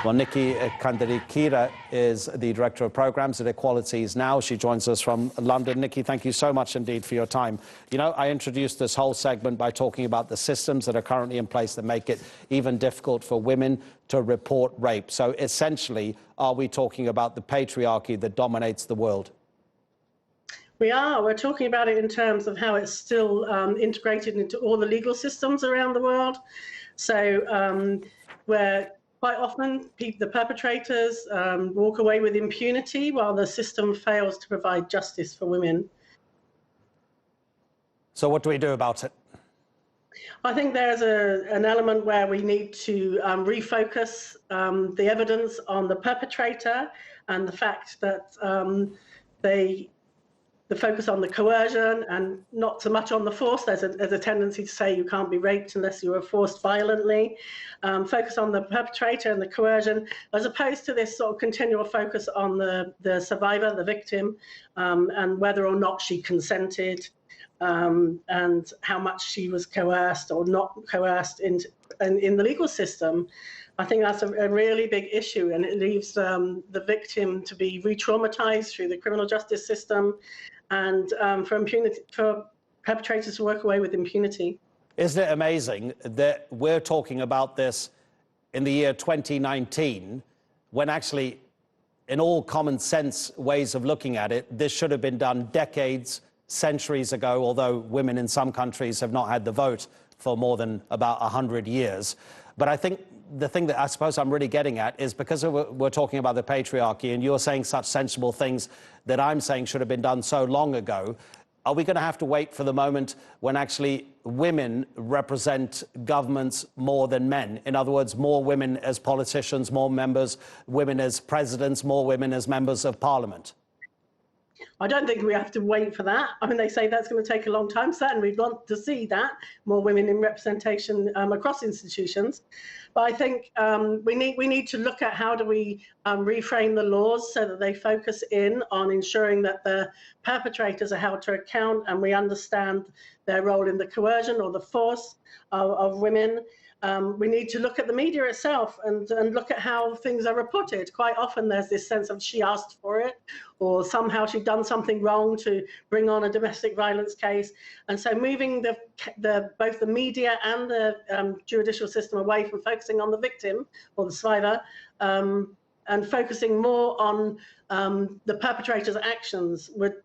Well, Niki Kandirikirira is the Director of Programmes at Equalities Now. She joins us from London. Niki, thank you so much indeed for your time. You know, I introduced this whole segment by talking about the systems that are currently in place that make it even difficult for women to report rape. So essentially, are we talking about the patriarchy that dominates the world? We are. We're talking about it in terms of how it's still integrated into all the legal systems around the world. So where quite often the perpetrators walk away with impunity while the system fails to provide justice for women. So what do we do about it? I think there's an element where we need to refocus the evidence on the perpetrator and the fact that the focus on the coercion and not so much on the force. There's a tendency to say you can't be raped unless you are forced violently. Focus on the perpetrator and the coercion, as opposed to this sort of continual focus on the survivor, the victim, and whether or not she consented, and how much she was coerced or not coerced in the legal system. I think that's a really big issue, and it leaves the victim to be re-traumatized through the criminal justice system, and for perpetrators to work away with impunity. Isn't it amazing that we're talking about this in the year 2019, when actually, in all common sense ways of looking at it, this should have been done decades, centuries ago, although women in some countries have not had the vote for more than about 100 years. But I think the thing that I suppose I'm really getting at is, because we're talking about the patriarchy and you're saying such sensible things that I'm saying should have been done so long ago, are we going to have to wait for the moment when actually women represent governments more than men? In other words, more women as politicians, more women as presidents, more women as members of parliament? I don't think we have to wait for that. I mean, they say that's going to take a long time. Certainly, we'd want to see that, more women in representation across institutions. But I think we need to look at how do we reframe the laws so that they focus in on ensuring that the perpetrators are held to account and we understand their role in the coercion or the force of women. We need to look at the media itself and look at how things are reported. Quite often there's this sense of she asked for it, or somehow she'd done something wrong to bring on a domestic violence case. And so moving both the media and the judicial system away from focusing on the victim or the survivor, and focusing more on the perpetrator's actions would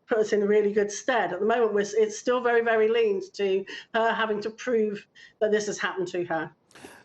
put us in a really good stead. At the moment, it's still very, very lean to her having to prove that this has happened to her.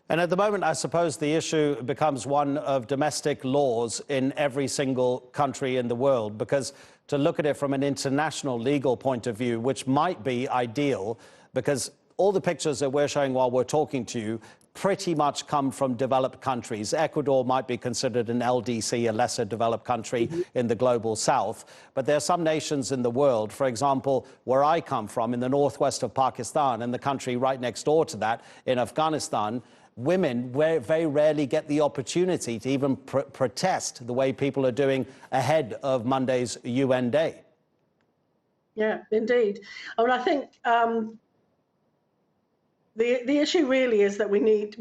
And at the moment, I suppose the issue becomes one of domestic laws in every single country in the world, because to look at it from an international legal point of view, which might be ideal, because all the pictures that we're showing while we're talking to you pretty much come from developed countries. Ecuador might be considered an LDC, a lesser developed country in the global south. But there are some nations in the world, for example, where I come from, in the northwest of Pakistan, and the country right next door to that, in Afghanistan, women very rarely get the opportunity to even protest the way people are doing ahead of Monday's UN Day. Yeah, indeed. I mean, I think the issue really is that we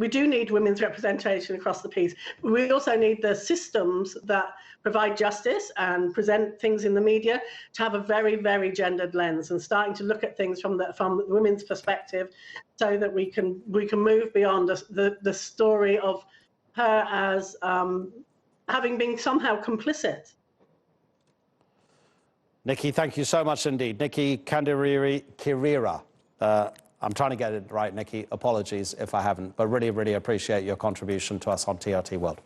do need women's representation across the piece. We also need the systems that provide justice and present things in the media to have a very, very gendered lens, and starting to look at things from the women's perspective, so that we can move beyond the story of her as having been somehow complicit. Niki, thank you so much indeed. Niki Kandirikirira. I'm trying to get it right, Niki. Apologies if I haven't, but really, really appreciate your contribution to us on TRT World.